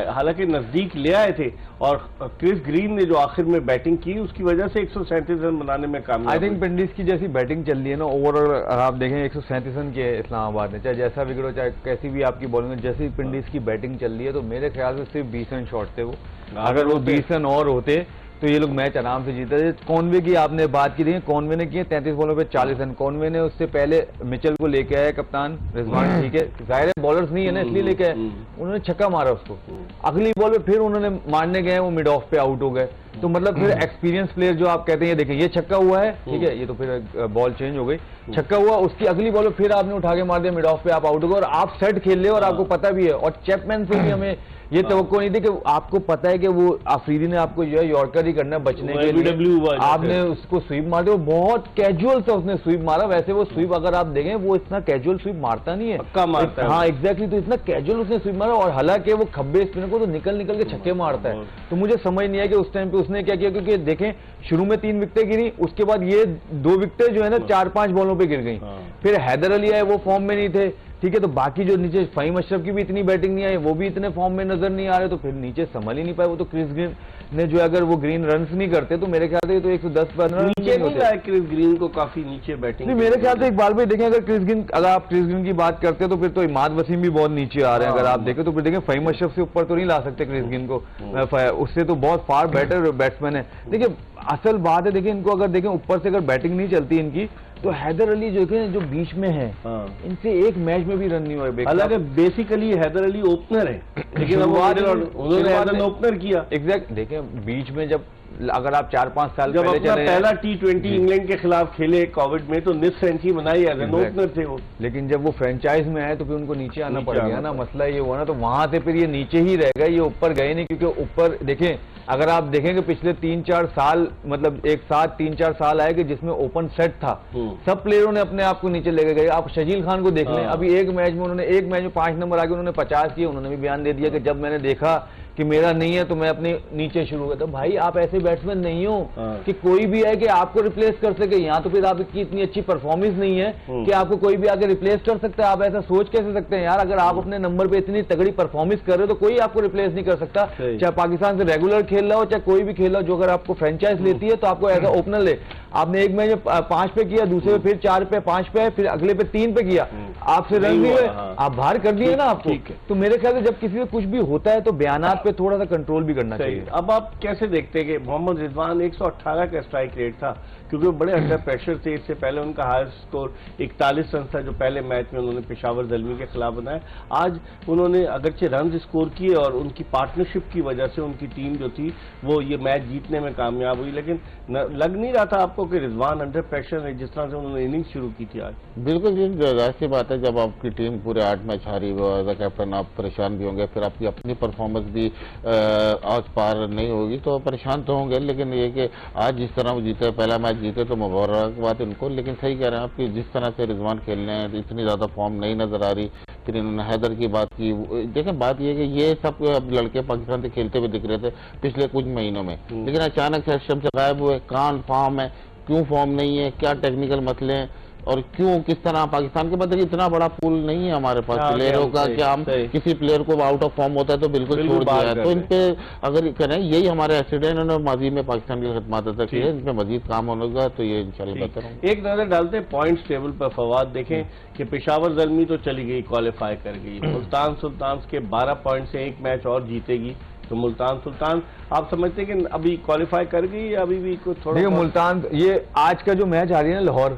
हालांकि नजदीक ले आए थे, और क्रिस ग्रीन ने जो आखिर में बैटिंग की उसकी वजह से 137 रन बनाने में कामयाब।
आई थिंक पिंडीज की जैसी बैटिंग चल रही है ना ओवरऑल, आप देखें 137 रन किए इस्लामाबाद ने, चाहे जैसा विकेट हो, चाहे कैसी भी आपकी बॉलिंग, जैसी पिंडीज की बैटिंग चल रही है, तो मेरे ख्याल से सिर्फ 20 रन शॉर्ट थे वो। अगर वो 20 रन और होते तो ये लोग मैच आराम से जीते थे। कॉनवे की आपने बात की थी, कॉनवे ने किए 33 बॉलों पे 40 रन। कॉनवे ने उससे पहले मिचेल को लेके आया कप्तान रिजवान, ठीक है, जाहिर है बॉलर्स नहीं है ना इसलिए लेके आए, उन्होंने छक्का मारा उसको। अगली बॉल पे फिर उन्होंने मारने गए, वो मिड ऑफ पे आउट हो गए। तो मतलब फिर एक्सपीरियंस प्लेयर जो आप कहते हैं, देखिए ये छक्का हुआ है, ठीक है, ये तो फिर बॉल चेंज हो गई, छक्का हुआ, उसकी अगली बॉल फिर आपने उठा के मार दिया मिड ऑफ पे, आप आउट हो गए और आप सेट खेल रहे हो और आपको पता भी है। और चैपमैन से भी हमें ये तवक्को नहीं थी कि आपको पता है कि वो अफरीदी ने आपको जो है यॉर्कर ही करना है बचने के लिए, आपने उसको स्वीप मार दिया, बहुत कैजुअल से उसने स्वीप मारा। वैसे वो स्वीप अगर आप देखें वो इतना कैजुअल स्वीप मारता नहीं है,
पक्का मारता है।
हाँ एग्जैक्टली, तो इतना कैजुअल उसने स्वीप मारा और हालांकि वो खब्बे स्पिनर को तो निकल के छक्के मारता है। तो मुझे समझ नहीं आया कि उस टाइम पे उसने क्या किया, क्योंकि देखें शुरू में 3 विकेटें गिरी, उसके बाद ये 2 विकेटें जो है ना 4-5 बॉलों पे गिर गई। फिर हैदर अली आए, वो फॉर्म में नहीं थे, ठीक है, तो बाकी जो नीचे फहीम अशरफ की भी इतनी बैटिंग नहीं आई, वो भी इतने फॉर्म में नजर नहीं आ रहे, तो फिर नीचे संभल ही नहीं पाए। वो तो क्रिस ग्रीन ने जो अगर वो ग्रीन रन्स नहीं करते तो मेरे ख्याल से तो 110-15
नीचे नहीं लाए क्रिस ग्रीन को, काफी नीचे बैटिंग।
नहीं, मेरे ख्याल से इकबाल भाई देखें, अगर आप क्रिस ग्रीन की बात करते हैं तो फिर तो इमाद वसीम भी बहुत नीचे आ रहे हैं। अगर आप देखें तो फिर देखें फहीम अशरफ से ऊपर तो नहीं ला सकते क्रिस ग्रीन को, उससे तो बहुत फार बेटर बैट्समैन है। देखिए असल बात है, देखिए इनको अगर देखें ऊपर से अगर बैटिंग नहीं चलती इनकी, तो हैदर अली जो बीच में है, इनसे एक मैच में भी रन नहीं हुए।
हालांकि बेसिकली हैदर अली ओपनर है, लेकिन उन्होंने ओपनर किया।
एग्जैक्ट, देखें बीच में जब अगर आप 4-5 साल
जब
पहले
अपना
चले
पहला T20 इंग्लैंड के खिलाफ खेले कोविड में, तो निस सेंचुरी बनाई, एज एन ओपनर थे वो।
लेकिन जब वो फ्रेंचाइज में आए तो फिर उनको नीचे आना पड़ गया ना, मसला ये हुआ ना, तो वहां से फिर ये नीचे ही रह गए, ये ऊपर गए नहीं। क्योंकि ऊपर देखें, अगर आप देखेंगे पिछले 3-4 साल, मतलब एक साथ 3-4 साल आए कि जिसमें ओपन सेट था, सब प्लेयरों ने अपने आप को नीचे लेके गए। आप शजील खान को देख लें, अभी एक मैच में 5 नंबर आके उन्होंने 50 किए, उन्होंने भी बयान दे दिया कि जब मैंने देखा कि मेरा नहीं है तो मैं अपने नीचे शुरू करता। भाई आप ऐसे बैट्समैन नहीं हो कि कोई भी है कि आपको रिप्लेस कर सके, यहाँ तो फिर आपकी इतनी अच्छी परफॉर्मेंस नहीं है कि आपको कोई भी आके रिप्लेस कर सकता है। आप ऐसा सोच कैसे सकते हैं यार? अगर आप अपने नंबर पे इतनी तगड़ी परफॉर्मेंस कर रहे हो तो कोई आपको रिप्लेस नहीं कर सकता, चाहे पाकिस्तान से रेगुलर खेल रहा हो चाहे कोई भी खेल रहा हो। जो अगर आपको फ्रेंचाइज लेती है तो आपको ऐसा ओपनर ले, आपने एक मैच में 5 पे किया, दूसरे पे फिर 4 पे 5 पे, फिर अगले पे 3 पे किया, आपसे रन नहीं हुए, आप बाहर कर दिए ना आपको। तो मेरे ख्याल से जब किसी से कुछ भी होता है तो बयानात पे थोड़ा सा कंट्रोल भी करना चाहिए।
अब आप कैसे देखते हैं कि मोहम्मद रिजवान 118 का स्ट्राइक रेट था, क्योंकि वो बड़े अंडर प्रेशर थे। इससे पहले उनका हाईएस्ट स्कोर 41 रन था जो पहले मैच में उन्होंने पेशावर ज़ल्मी के खिलाफ बनाया। आज उन्होंने अगरचे रन स्कोर किए और उनकी पार्टनरशिप की वजह से उनकी टीम जो थी वो ये मैच जीतने में कामयाब हुई। लेकिन लग नहीं रहा था आपको कि रिजवान अंडर प्रेशर है, जिस तरह से उन्होंने इनिंग शुरू की थी आज?
बिल्कुल जी, जाहिर सी बात है, जब आपकी टीम पूरे 8 मैच हारी हुआ, एज अ कैप्टन आप परेशान भी होंगे, फिर आपकी अपनी परफॉर्मेंस भी आज पार नहीं होगी तो परेशान तो होंगे। लेकिन ये कि आज जिस तरह वो जीते, पहला मैच जीते, तो मुबारकबाद इनको। लेकिन सही कह रहे हैं आप कि जिस तरह से रिजवान खेल रहे हैं, इतनी ज्यादा फॉर्म नहीं नजर आ रही। फिर इन्होंने हैदर की बात की। देखें बात यह कि ये सब अब लड़के पाकिस्तान से खेलते हुए दिख रहे थे पिछले कुछ महीनों में, लेकिन अचानक से अशरफ से गायब हुए। कौन फॉर्म है, क्यों फॉर्म नहीं है, क्या टेक्निकल मसले हैं और क्यों किस तरह? पाकिस्तान के मतलब इतना बड़ा पूल नहीं है हमारे पास प्लेयरों का कि हम किसी प्लेयर को आउट ऑफ फॉर्म होता है तो बिल्कुल छोड़ दिया है। तो इन पे अगर करें, यही हमारे एसिड है, इन्होंने माजी में पाकिस्तान की खिदमत अदा की है, इन पे मजीद काम होगा तो ये इंशाल्लाह बेहतर होगा।
एक नजर डालते हैं पॉइंट्स टेबल पर। फवाद देखें कि पेशावर ज़ल्मी तो चली गई, क्वालिफाई कर गई। मुल्तान सुल्तान के 12 पॉइंट से एक मैच और जीतेगी तो मुल्तान सुल्तान आप समझते हैं कि अभी क्वालिफाई कर गई या अभी भी कुछ थोड़ा?
मुल्तान ये आज का जो मैच आ रही है ना लाहौर,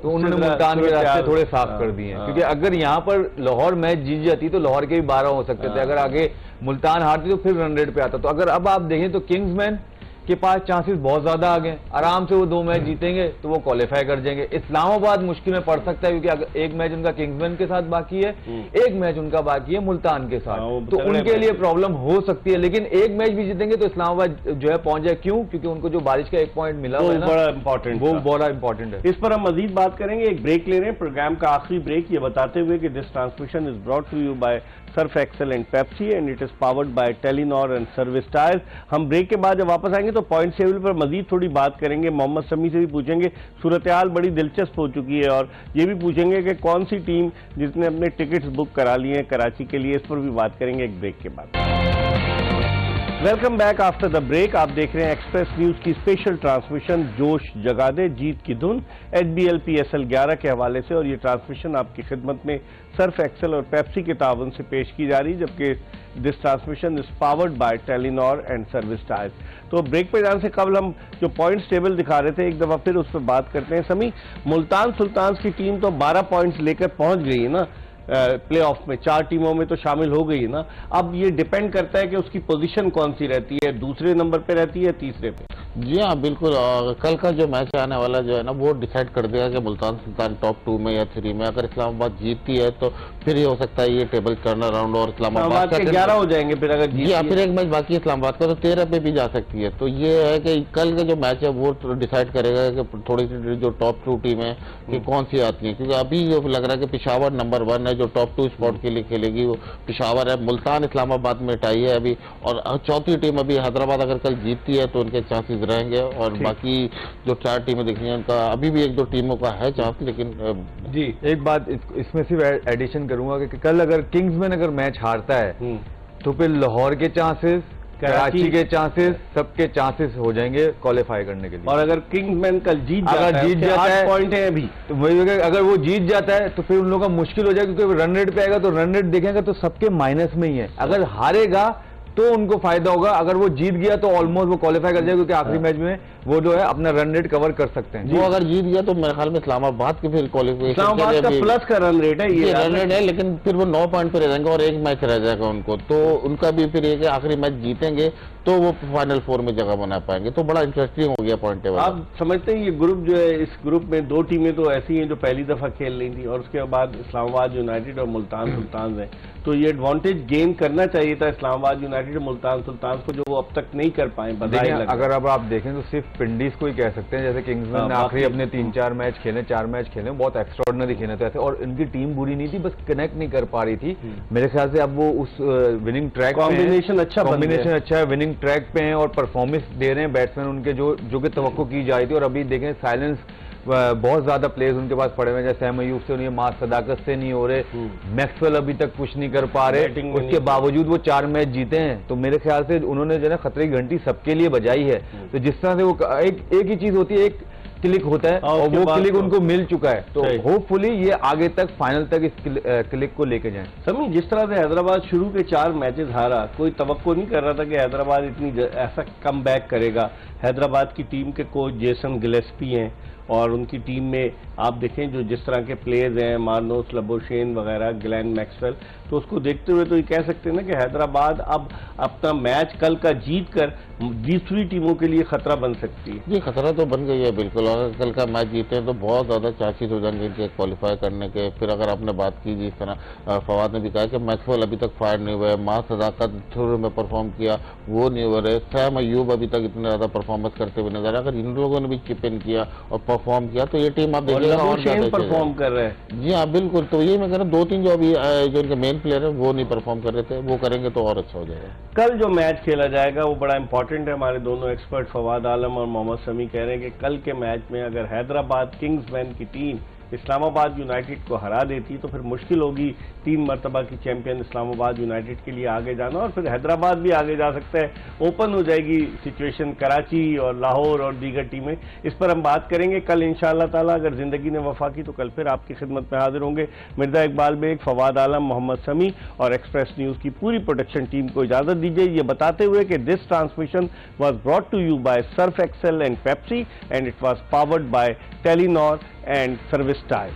तो उन्होंने मुल्तान के रास्ते थोड़े साफ कर दिए हैं। क्योंकि अगर यहाँ पर लाहौर मैच जीत जाती तो लाहौर के भी 12 हो सकते थे। अगर आगे मुल्तान हारती तो फिर रन रेट पे आता। तो अगर अब आप देखें तो किंग्समैन के पास चांसेस बहुत ज्यादा आ गए, आराम से वो 2 मैच जीतेंगे तो वो क्वालिफाई कर जाएंगे। इस्लामाबाद मुश्किल में पड़ सकता है क्योंकि अगर एक मैच उनका किंग्समैन के साथ बाकी है, एक मैच उनका बाकी है मुल्तान के साथ, तो उनके लिए प्रॉब्लम हो सकती है। लेकिन एक मैच भी जीतेंगे तो इस्लामाबाद जो है पहुंच जाए। क्यों? क्योंकि उनको जो बारिश का 1 पॉइंट मिला है ना,
बड़ा इंपॉर्टेंट,
वो बड़ा इंपॉर्टेंट है।
इस पर हम मजीद बात करेंगे। एक ब्रेक ले रहे हैं, प्रोग्राम का आखिरी ब्रेक, ये बताते हुए कि this transmission is brought to you by Surf Excel and Pepsi and it is powered by Telenor and Service Tyres. हम ब्रेक के बाद जब वापस आएंगे तो पॉइंट टेबल पर मजीद थोड़ी बात करेंगे। मोहम्मद शमी से भी पूछेंगे, सूरत हाल बड़ी दिलचस्प हो चुकी है, और ये भी पूछेंगे कि कौन सी टीम जिसने अपने टिकट्स बुक करा लिए हैं कराची के लिए, इस पर भी बात करेंगे एक ब्रेक के बाद। Welcome back after the break. आप देख रहे हैं एक्सप्रेस न्यूज की स्पेशल ट्रांसमिशन जोश जगा दे जीत की धुन HBL PSL 11 के हवाले से, और ये ट्रांसमिशन आपकी खिदमत में सर्फ एक्सेल और पेप्सी के तावन से पेश की जा रही, जबकि this transmission is powered by Telenor and Service tyres. तो ब्रेक पे जाने से कबल हम जो पॉइंट्स टेबल दिखा रहे थे एक दफा फिर उस पर बात करते हैं। समी, मुल्तान सुल्तान की टीम तो 12 पॉइंट्स लेकर पहुंच गई है ना, प्लेऑफ में, 4 टीमों में तो शामिल हो गई है ना। अब ये डिपेंड करता है कि उसकी पोजीशन कौन सी रहती है, दूसरे नंबर पे रहती है, तीसरे पे।
जी हाँ बिल्कुल। कल का जो मैच आने वाला जो है ना वो डिसाइड कर देगा कि मुल्तान सुल्तान टॉप 2 में या 3 में। अगर इस्लामाबाद जीतती है तो फिर ये हो सकता है ये टेबल टर्न अराउंड और इस्लामाबाद
के 11 हो जाएंगे फिर अगर
जी हाँ, फिर एक मैच बाकी है इस्लामाबाद का तो 13 पे भी जा सकती है। तो ये है कि कल का जो मैच है वो डिसाइड करेगा कि थोड़ी सी जो टॉप 2 टीम है कि कौन सी आती है, क्योंकि अभी जो लग रहा है कि पेशावर नंबर 1 है जो टॉप 2 स्पॉट के लिए खेलेगी, वो पेशावर है। मुल्तान इस्लामाबाद में टाई है अभी, और चौथी टीम अभी हैदराबाद अगर कल जीतती है तो उनके चांसेस रहेंगे। और बाकी जो 4 टीमें दिख रही हैं उनका अभी भी 1-2 टीमों का है चांस। लेकिन
जी एक बात इसमें सिर्फ एडिशन करूंगा कि कल अगर किंग्समैन अगर मैच हारता है तो फिर लाहौर के चांसेस, कराची के चांसेस, सबके चांसेस हो जाएंगे क्वालिफाई करने के लिए।
और अगर किंग्समैन कल जीत जाता है, 8 पॉइंट है अभी,
तो वही अगर वो जीत जाता है तो फिर उन लोगों का मुश्किल हो जाएगा, क्योंकि रन रेट पे आएगा तो रन रेट देखेंगे तो सबके माइनस में ही है। अगर हारेगा तो उनको फायदा होगा, अगर वो जीत गया तो ऑलमोस्ट वो क्वालिफाई कर जाएगा, क्योंकि आखिरी मैच में वो जो है अपना रन रेट कवर कर सकते हैं।
वो अगर जीत गया तो मेरे ख्याल में इस्लामाबाद के फिर क्वालिफिकेशन
इस्लामाबाद का प्लस का रन रेट है, ये
रन रेट है, लेकिन फिर वो 9 पॉइंट पे रह जाएंगे और एक मैच रह जाएगा उनको। तो उनका भी फिर ये कि आखिरी मैच जीतेंगे तो वो फाइनल 4 में जगह बना पाएंगे। तो बड़ा इंटरेस्टिंग हो गया पॉइंट टेबल।
आप समझते हैं ये ग्रुप जो है, इस ग्रुप में 2 टीमें तो ऐसी हैं जो पहली दफा खेल रही थी और उसके बाद इस्लामाबाद यूनाइटेड और मुल्तान सुल्तान है। तो ये एडवांटेज गेन करना चाहिए था इस्लामाबाद यूनाइटेड और मुल्तान सुल्तान को, जो वो अब तक नहीं कर पाए।
अगर अब आप देखें तो सिर्फ पिंडीज को ही कह सकते हैं, जैसे किंग्समैन ने आखिरी अपने 3-4 मैच खेले, 4 मैच खेले, बहुत एक्स्ट्राऑर्डिनरी खेले थे ऐसे, और इनकी टीम बुरी नहीं थी, बस कनेक्ट नहीं कर पा रही थी। मेरे ख्याल से अब वो उस विनिंग ट्रैक
कॉम्बिनेशन अच्छा
है, विनिंग ट्रैक पे हैं और परफॉर्मेंस दे रहे हैं बैट्समैन उनके जो कि तवक्को की जा रही थी। और अभी देखें साइलेंस बहुत ज्यादा प्लेयर्स उनके पास पड़े हुए हैं, जैसे सैम अयूब से उन्हें मास सदाकत से नहीं हो रहे, मैक्सवेल अभी तक कुछ नहीं कर पा रहे, उसके बावजूद वो 4 मैच जीते हैं। तो मेरे ख्याल से उन्होंने जो है खतरे की घंटी सबके लिए बजाई है। तो जिस तरह से वो एक ही चीज होती है, एक क्लिक होता है और वो क्लिक उनको मिल चुका है। तो होपफुली ये आगे तक फाइनल तक इस क्लिक को लेके जाएं।
समी, जिस तरह से हैदराबाद शुरू के 4 मैचेस हारा, कोई तवक्को नहीं कर रहा था कि हैदराबाद इतनी ऐसा कम बैक करेगा। हैदराबाद की टीम के कोच जेसन गिलेस्पी हैं और उनकी टीम में आप देखें जो जिस तरह के प्लेयर्स हैं, मार्नोस, लबोशेन वगैरह, ग्लेन मैक्सवेल, तो उसको देखते हुए तो ये कह सकते हैं ना कि हैदराबाद अब अपना मैच कल का जीत कर दूसरी टीमों के लिए खतरा बन सकती है।
जी खतरा तो बन गई है बिल्कुल। अगर कल का मैच जीते हैं तो बहुत ज्यादा चांसेस हो जाएंगे इनके क्वालिफाई करने के। फिर अगर आपने बात की जिस तरह फवाद ने भी कहा कि मैक्सवेल अभी तक फायर नहीं हुए, मां सदाकत शुरू में परफॉर्म किया वो नहीं हो रहे, सैम अयूब अभी तक इतना ज्यादा परफॉर्मेंस करते हुए नजर, अगर इन लोगों ने भी चिप इन किया और परफॉर्म किया तो ये टीम आप देखिएगा और ज्यादा
परफॉर्म कर रहे हैं।
जी हाँ बिल्कुल। तो ये मैं कह रहा हूँ 2-3 जो अभी जो इनके मेन प्लेयर है वो नहीं परफॉर्म कर रहे थे, वो करेंगे तो और अच्छा हो जाएगा।
कल जो मैच खेला जाएगा वो बड़ा इंपॉर्टेंट है। हमारे दोनों एक्सपर्ट फवाद आलम और मोहम्मद शमी कह रहे हैं कि कल के मैच में अगर हैदराबाद किंग्समैन की टीम इस्लामाबाद यूनाइटेड को हरा देती तो फिर मुश्किल होगी 3 मरतबा की चैंपियन इस्लामाबाद यूनाइटेड के लिए आगे जाना, और फिर हैदराबाद भी आगे जा सकता है। ओपन हो जाएगी सिचुएशन कराची और लाहौर और दीगर टीमें। इस पर हम बात करेंगे कल इंशाअल्लाह ताला, अगर जिंदगी ने वफा की तो कल फिर आपकी खिदमत में हाजिर होंगे। मिर्जा इकबाल बेग, फवाद आलम, मोहम्मद शमी और एक्सप्रेस न्यूज की पूरी प्रोडक्शन टीम को इजाजत दीजिए ये बताते हुए कि this transmission was brought to you by Surf Excel and Pepsi and it was powered by Telenor and Service Tie.